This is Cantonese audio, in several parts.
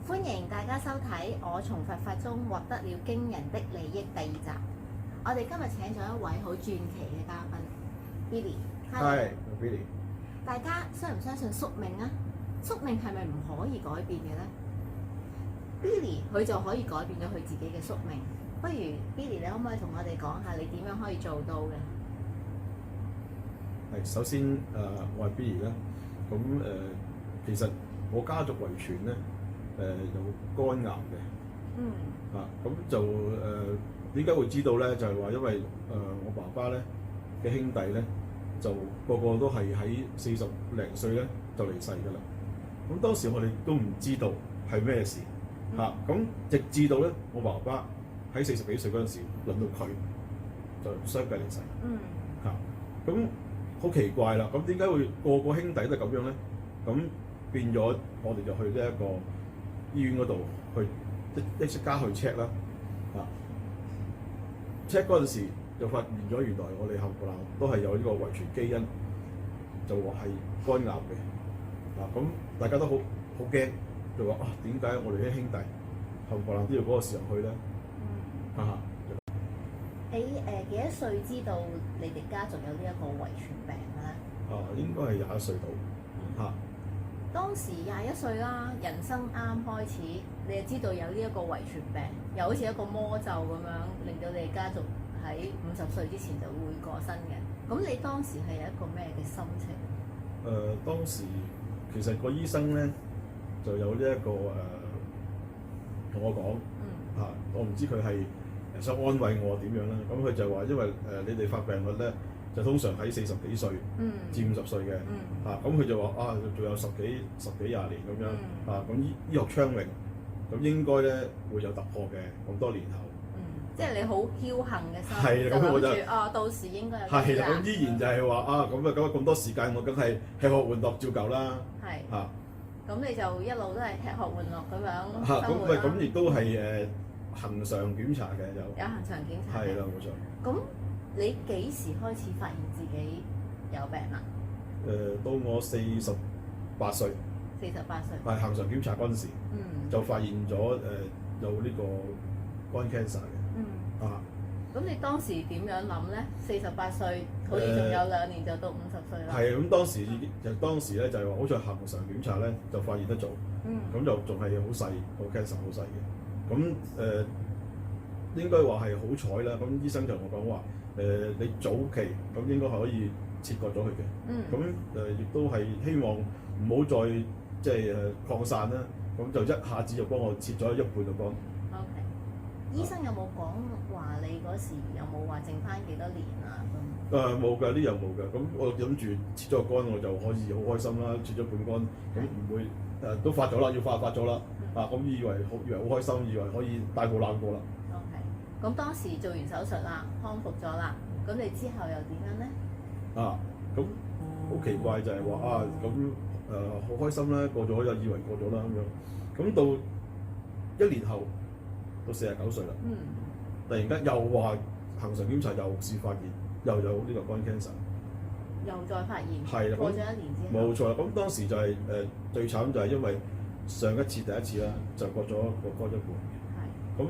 歡迎大家收睇《我從佛法中獲得了驚人的利益》第2集。我哋今日請咗一位好傳奇嘅嘉賓 Billy。係 Billy。大家相唔相信宿命啊？宿命係咪唔可以改變嘅咧？Billy 佢就可以改變咗佢自己嘅宿命。不如 Billy，你可唔可以同我哋講下你點樣可以做到嘅？係首先我係 Billy 啦。咁其實我家族遺傳咧有肝癌嘅。咁就點解會知道咧？就係話因為我爸爸咧嘅兄弟咧就個個都係喺40零歲咧就離世㗎啦。咁當時我哋都唔知道係咩事咁直至到咧我爸爸喺40幾歲嗰陣時輪到佢就相繼離世。咁好奇怪啦！咁點解會個個兄弟都係咁樣咧？咁變咗我哋就去呢一個醫院嗰度去即刻去 check 啦。check 嗰陣時就發現咗原來我哋冚唪唥都係有呢個遺傳基因，就話係肝癌嘅。咁大家都好驚，就話點解我哋啲兄弟冚唪唥都要嗰個時候去咧？你幾多歲知道你哋家族有呢一個遺傳病嘅咧？應該係21歲到。當時21歲啦，人生啱開始，你就知道有呢一個遺傳病，又好似一個魔咒咁樣，令到你哋家族喺50歲之前就會過身嘅。咁你當時係有一個咩嘅心情？當時其實個醫生咧就有呢一個同我講，我唔知佢係想安慰我點樣啦。咁佢就話因為你哋發病率咧就通常喺40幾歲至50歲嘅。咁佢就話仲有十幾20年咁樣。咁醫學昌明，咁應該咧會有突破嘅咁多年後。即係你好僥倖嘅心，係就諗住到時應該有。係啦，咁依然就係話咁多時間，我梗係吃喝玩樂照舊啦。係。咁你就一路都係吃喝玩樂咁樣生活啦。咁亦都係恆常檢查嘅有恆常檢查。係啦，冇錯。咁你幾時開始發現自己有病啊？到我48歲。48歲。係恆常檢查嗰陣時，就發現咗有呢個肝 cancer 嘅。咁你當時點樣諗咧？48歲，好似仲有2年就到50歲啦。係咁當時咧就係話，好似恆常檢查咧就發現得早。咁就仲係好細個 cancer 好細嘅。咁應該話係好彩啦。咁醫生就同我講話你早期咁應該係可以切割咗佢嘅。咁亦都係希望唔好再即係擴散啦。咁就一下子就幫我切咗1半嘅肝。醫生有冇講話你嗰時有冇話剩翻幾多年啊？冇㗎，呢樣冇㗎。咁我諗住切咗個肝，我就可以好開心啦。切咗半肝，咁唔會都發咗啦，要發咗啦。咁以為好開心，以為可以大步冷過啦。咁當時做完手術啦，康復咗啦，咁你之後又點樣咧？咁好奇怪就係話咁好開心啦，過咗又以為過咗啦咁樣。咁到1年後。到49歲啦，突然間又話恆常檢查又是發現又有呢個肝 cancer， 又再發現，係啦，過咗1年之後，冇錯啦。咁當時就係最慘就係因為上一次第一次啦，就割咗個肝一半。咁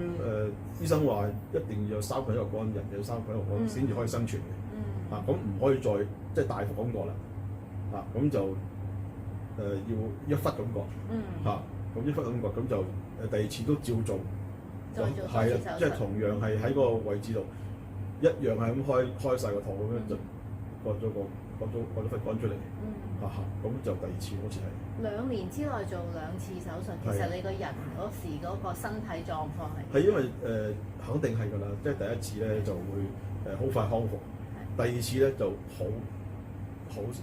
醫生話一定要有3份一個肝，人有3份一個肝先至可以生存嘅。咁唔可以再即係大幅咁割啦。咁就要1忽咁割。咁1忽咁割，咁就第2次都照做。係啊，即係同樣係喺個位置度，一樣係咁開晒個肚咁樣就割咗忽肝出嚟。咁就第2次好似係2年之內做2次手術，其實你個人嗰時嗰個身體狀況係因為肯定係㗎啦，即係第1次咧就會好快康復，第2次咧就好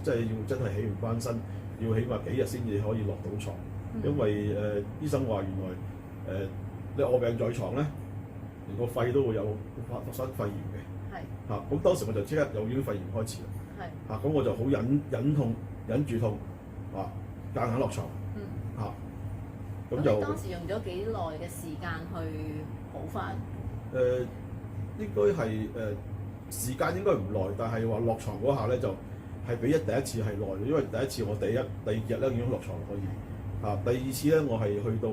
即係要真係起唔翻身，要起碼幾日先至可以落到床。因為醫生話原來你臥病在床咧，連個肺都會有發生肺炎嘅。咁當時我就即刻有已經肺炎開始啦。咁我就好忍痛忍住痛，夾硬落床。咁你當時用咗幾耐嘅時間去好翻？應該係時間應該唔耐，但係話落床嗰下咧就係比第一次係耐，因為第一次我第2日咧已經落床可以。第二次咧，我係去到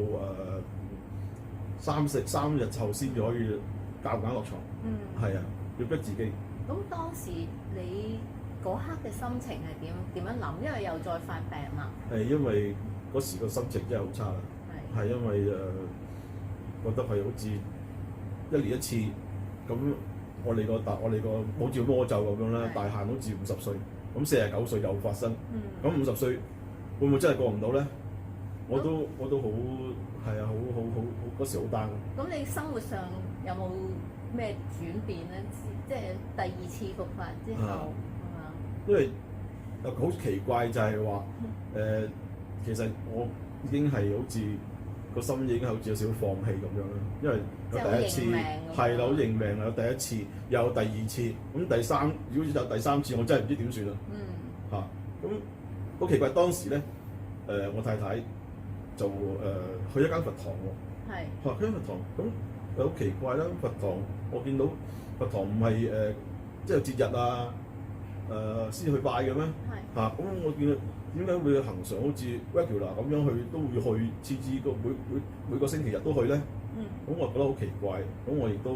3日後先至可以夾硬落床。係啊，要逼自己。咁當時你嗰刻嘅心情係點樣諗？因為又再發病啦。係因為嗰時個心情真係好差啦。係因為覺得係好似1年1次咁，我哋個好似魔咒咁樣啦，大限好似50歲，咁49歲又發生，咁50歲會唔會真係過唔到咧？我都好係啊，好嗰時好 down。咁你生活上有冇咩轉變咧？即係第二次復發之後，因為好奇怪就係話其實我已經係好似個心已經好似有少少放棄咁樣啦，因為有第一次係啦，好認命啦，有第一次又有第二次，咁如果有第三次，我真係唔知點算啦。咁好奇怪，當時咧我太太就去一間佛堂喎。係。去間佛堂，咁好奇怪啦！佛堂我見到佛堂唔係即係節日啊先去拜嘅咩？係。咁我見到點解會恆常好似 regular 咁樣去都會去，次個每個星期日都去咧？咁我覺得好奇怪。咁我亦都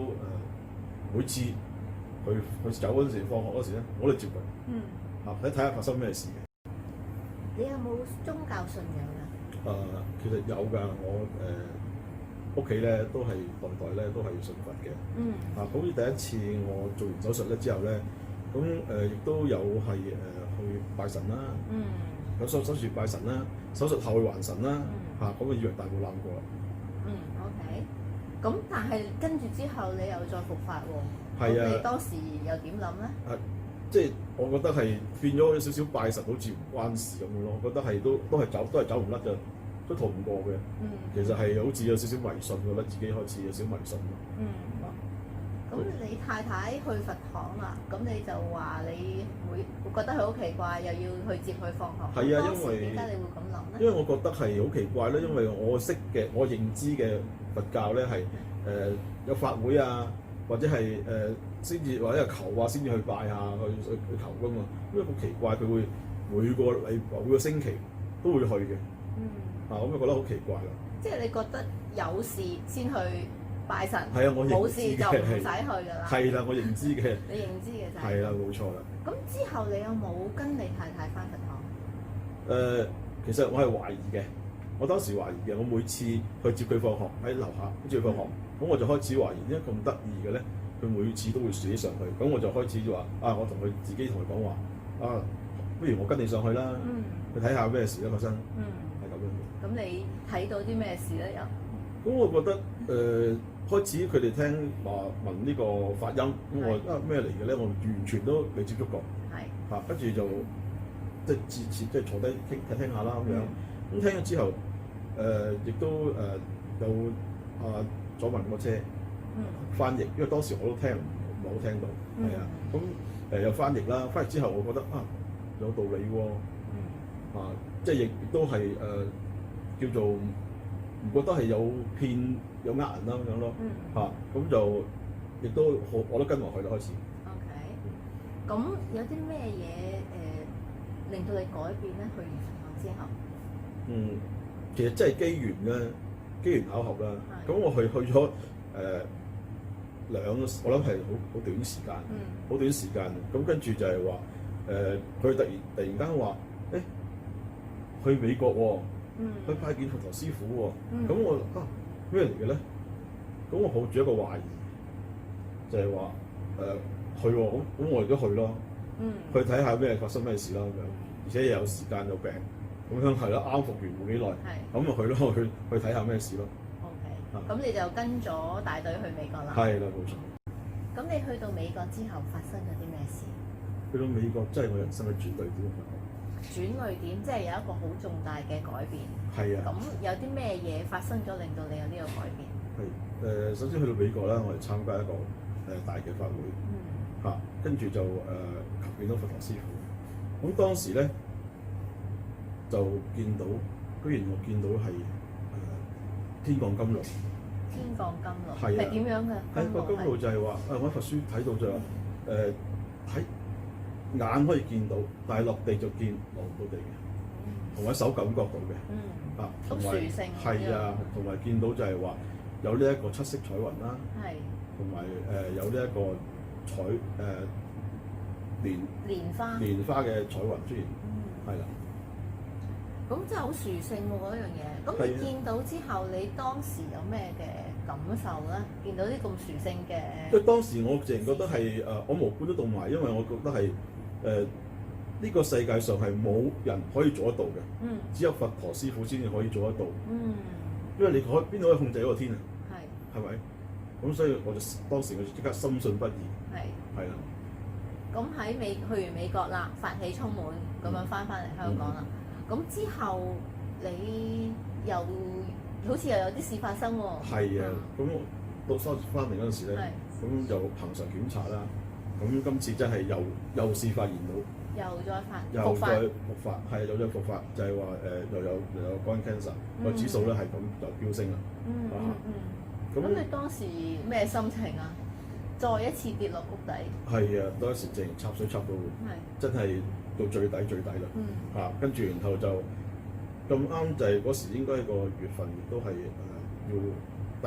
每次去走嗰陣時，放學嗰時咧，我都接佢。睇下發生咩事嘅。你有冇宗教信仰啊？其實有㗎，我屋企咧都係代咧都係信佛嘅。好似第一次我做完手術咧之後咧，咁亦都有係去拜神啦。有手術拜神啦，手術後去還神啦。咁我以為大步攬過啦。OK。咁但係跟住之後你又再復發喎。係啊。你當時又點諗咧？即係我覺得係變咗有少少拜神，好似唔關事咁樣咯。我覺得係都係走唔甩嘅，都逃唔過嘅。其實係好似有少少迷信，覺得自己開始有少少迷信。咁你太太去佛堂啦，咁你就話你會覺得佢好奇怪，又要去接佢放學。係啊，因為點解你會咁諗咧？因為我覺得係好奇怪咧，因為我認知嘅佛教咧係有法會啊，或者係先至或者係求啊，先至去拜下去求噶嘛。因為好奇怪，佢會每個星期都會去嘅。咁就覺得好奇怪啦。即係你覺得有事先去拜神，係啊，我冇事就唔使去㗎啦。係啦，我認知嘅。你認知嘅就係啦，冇錯啦。咁之後你有冇跟你太太返佛堂？其實我係懷疑嘅。我當時懷疑嘅，我每次去接佢放學喺樓下接佢放學，咁我就開始懷疑，點解咁得意嘅咧？佢每次都會寫上去，咁我就開始話我同佢自己同佢講話不如我跟你上去啦，去睇下咩事咧發生。係咁樣嘅。咁你睇到啲咩事咧？又咁我覺得開始佢哋聽話聞呢個發音，咁我咩嚟嘅咧？我完全都未接觸過。係。跟住就即係坐低聽下啦咁樣。咁聽咗之後，亦都有左文個車翻譯，因為當時我都唔係好聽到。係啊。咁有翻譯啦，翻譯之後我覺得有道理喎。即係亦都係叫做唔覺得係有騙有人啦咁樣咯。咁就亦都我都跟埋佢啦開始。OK。咁有啲咩嘢令到你改變咧？去完佛堂之後。其實真係機緣巧合啦。咁我去咗我諗係好短時間，好短時間。咁跟住就係話佢突然間話去美國喎，去拜見佛陀師傅喎。咁我咩嚟嘅咧？咁我抱住一個懷疑，就係話去喎，咁我哋都去咯。去睇下咩發生咩事啦咁樣，而且又有時間有病。咁樣係咯，啱復完冇幾耐，咁咪去咯，去睇下咩事咯。OK，咁你就跟咗大隊去美國啦。係啦，冇錯。咁你去到美國之後發生咗啲咩事？去到美國真係我人生嘅轉捩點。轉捩點即係有一個好重大嘅改變。係啊。咁有啲咩嘢發生咗，令到你有呢個改變？係首先去到美國啦，我哋參加一個大嘅法會。跟住就求見到佛陀師傅。咁當時咧。就見到，居然我見到係天降甘露。天降甘露係點樣嘅？係個甘露就係話，我喺佛書睇到就話，喺眼可以見到，但係落地就落唔到地嘅。同埋手感覺到嘅，啊，同埋係啊，同埋見到就係話有呢一個七色彩雲啦，同埋有呢一個蓮花嘅彩雲出現，係啦。咁真係好殊勝喎嗰樣嘢。咁你見到之後，你當時有咩嘅感受咧？見到啲咁殊勝嘅，即係當時我自然覺得係我毛管都凍埋，因為我覺得係呢個世界上係冇人可以做得到嘅，只有佛陀師傅先至可以做得到。因為你邊度可以控制嗰個天啊？係咪？咁所以我就當時我就即刻深信不疑。係啦。咁去完美國啦，法喜充滿咁樣翻嚟香港啦。咁之後你又好似又有啲事發生喎。係啊，咁到收翻嚟嗰陣時咧，咁就恆常檢查啦。咁今次真係又試發現到，又再復發，係又再復發，就係話又有肝 cancer 個指數咧係咁就飆升啦。咁你當時咩心情啊？再一次跌落谷底。係啊，當時淨插水插到真係到最底啦。跟住然後就咁啱就係嗰時應該個月份亦都係要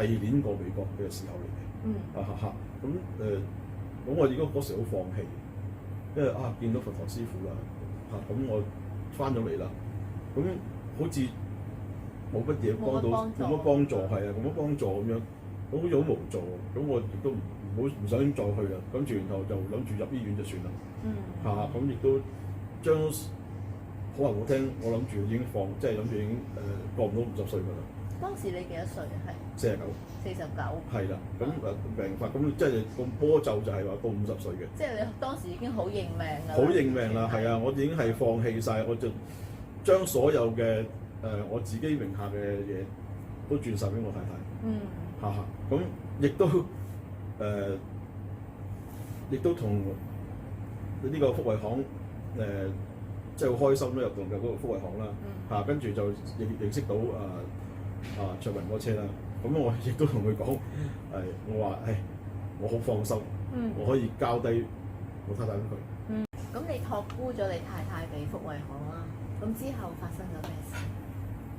第2年過美國嘅時候嚟嘅。咁我應該嗰時好放棄，因為見到佛陀師傅啦，咁我翻咗嚟啦，咁好似冇乜嘢幫到，冇乜幫助，係啊，冇乜幫助咁樣，好似好無助，咁我亦都唔想再去啦，跟住然後就諗住入醫院就算啦。咁亦都將好話好聽，我諗住已經即係諗住已經過唔到50歲㗎啦。當時你幾多歲啊？係49。49。係啦，咁病發，咁即係個魔咒就係話到50歲嘅。即係你當時已經好認命啦。好認命啦，係啊！我已經係放棄晒，我就將所有嘅我自己名下嘅嘢都轉晒俾我太太。咁亦都同呢個福惠行即係好開心都入到嘅嗰個福惠行啦。跟住就認識到卓雲嗰車啦。咁我亦都同佢講，我話我好放心，我可以交低我太太俾佢。咁你託孤咗你太太俾福惠行啦。咁之後發生咗咩事？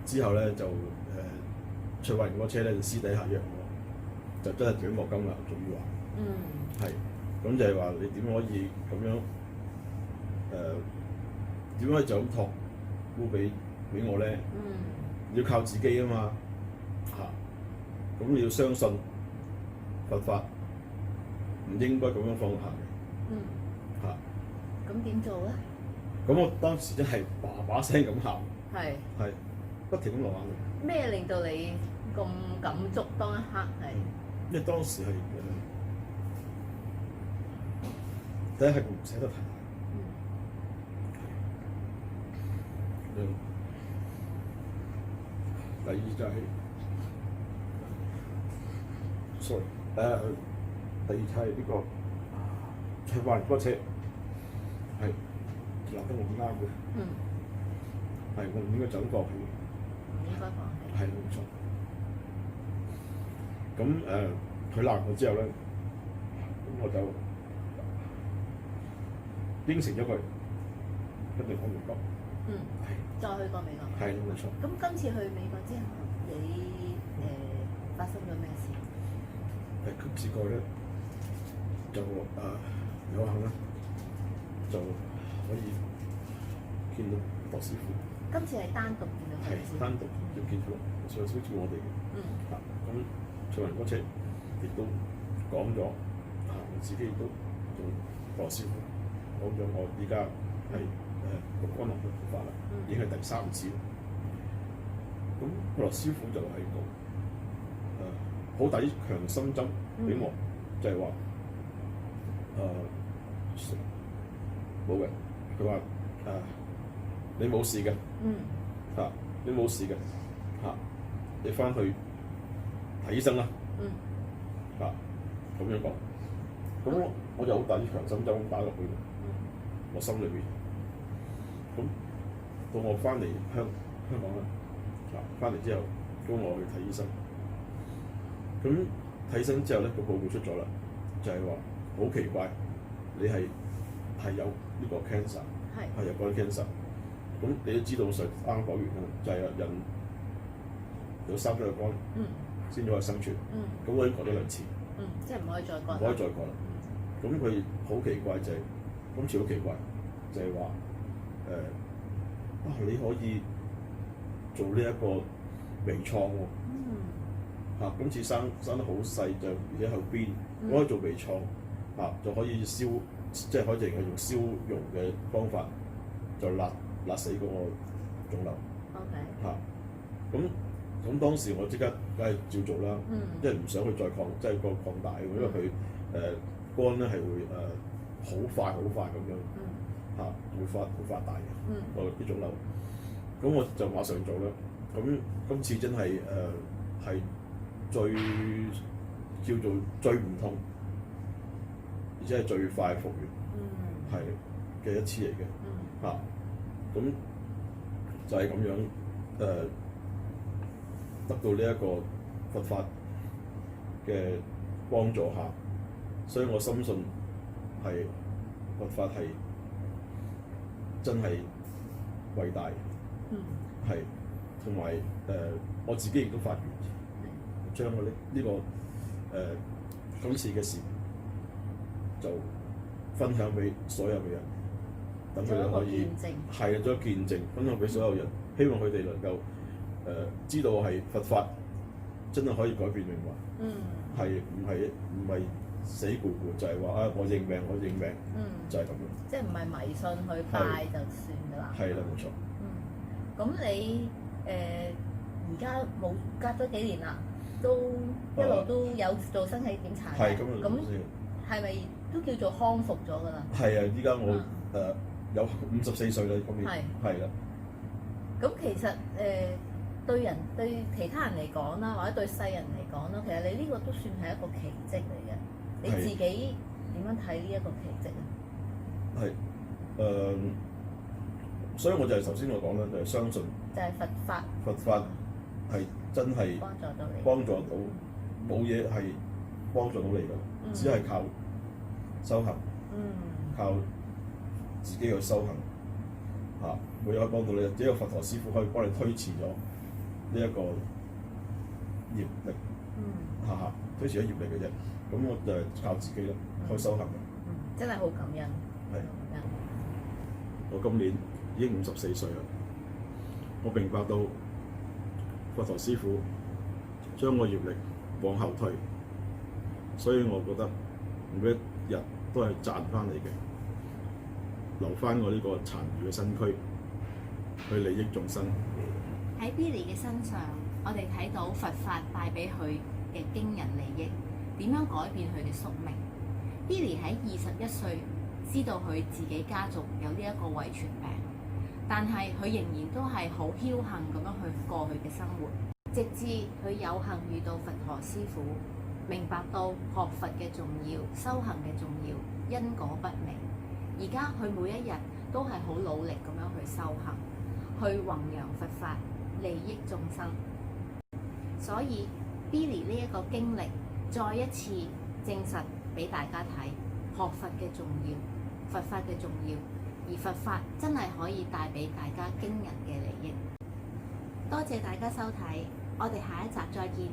之後咧就卓雲嗰車咧就私底下約我，就真係斷莫金啦，終於話。咁就係話你點可以咁樣點可以就咁託孤俾我咧？要靠自己啊嘛。咁你要相信佛法，唔應該咁樣放下嘅。咁點做咧？咁我當時真係叭叭聲咁喊，係不停咁流眼淚。咩令到你咁感觸當一刻係？因為當時係第一係唔捨得太太，第二就係sorry，第二就係呢個卓雲嗰車係留得我唔啱嘅，我唔應該走過去，唔應該放棄，係冇錯。咁佢鬧我之後咧，咁我就應承咗佢，一定去美國。再去過美國。係冇錯。咁今次去美國之後，你發生咗咩事？今次過咧就有幸啦，就可以見到羅師傅。今次係單獨見到佢。係單獨要見到，上少少我哋嘅。咁卓雲嗰車亦都講咗，我自己亦都同羅師傅講咗，我而家係六安樂嘅復發啦，已經係第3次。咁羅師傅就係個好大啲強心針俾我，就係話冇嘅，佢話你冇事嘅，你冇事嘅，你翻去睇醫生啦，咁樣講。咁我就好大啲強心針打落去，我心裏邊。咁到我翻嚟香港啦，翻嚟之後，咁我去睇醫生。咁睇醫生之後咧，個報告出咗啦，就係話好奇怪，你係有呢個 cancer，係有肝 cancer。咁你都知道上啱啱講完啦，就係人有三種嘅肝先至可以生存。咁我已經講咗2次。即係唔可以再割。唔可以再割啦。咁佢好奇怪就係、今次好奇怪，就係話你可以做呢一個微創喎。今次生得好細，就而且後邊可以做微創就可以即係可以淨係用燒溶嘅方法就辣死嗰個腫瘤。咁當時我即刻梗係照做啦，因為唔想佢再即係個擴大，因為佢肝咧係會好快咁樣會發大嘅啲腫瘤。咁我就馬上做啦。咁今次真係係叫做最唔痛，而且係最快復原係嘅一次嚟嘅。咁就係咁樣得到呢一個佛法嘅幫助下，所以我深信係佛法係真係偉大，係同埋我自己亦都發願將我呢個今次嘅事就分享俾所有嘅人，等佢哋可以係啊，做見證，分享俾所有人，希望佢哋能夠知道係佛法真係可以改變命運，係唔係死咕咕就係話我認命，就係咁樣。即係唔係迷信去拜就算㗎啦。係啦，冇錯。咁你而家冇隔咗幾年啦，都一路都有做身體檢查嘅。咁係咪都叫做康復咗㗎啦？係啊，依家我有54歲啦，今年係啦。咁其實對其他人嚟講啦，或者對世人嚟講啦，其實你呢個都算係一個奇蹟嚟嘅。你自己點樣睇呢一個奇蹟啊？係所以我就係頭先我講啦，就係相信就係佛法係真係幫助到，冇嘢係幫助到你㗎，只係靠修行，靠自己去修行冇嘢可以幫到你，只有佛陀師傅可以幫你推遲咗呢一個業力，推遲咗業力嘅啫。咁我就係靠自己啦，靠修行嘅。真係好感恩。係。我今年已經54歲啦，我明白到佛陀師傅將我業力往後退，所以我覺得每一日都係賺翻嚟嘅，留翻我呢個殘餘嘅身軀去利益眾生。喺 Billy 嘅身上，我哋睇到佛法帶俾佢嘅驚人利益，點樣改變佢嘅宿命。Billy 喺21歲知道佢自己家族有呢一個遺傳病，但係佢仍然都係好僥倖咁樣去過佢嘅生活，直至佢有幸遇到佛陀師傅，明白到學佛嘅重要、修行嘅重要、因果不明。而家佢每一日都係好努力咁樣去修行，去弘揚佛法，利益眾生。所以 Billy 呢一個經歷再一次證實俾大家睇學佛嘅重要、佛法嘅重要，而佛法真係可以帶俾大家驚人嘅利益。多謝大家收睇，我哋下一集再見。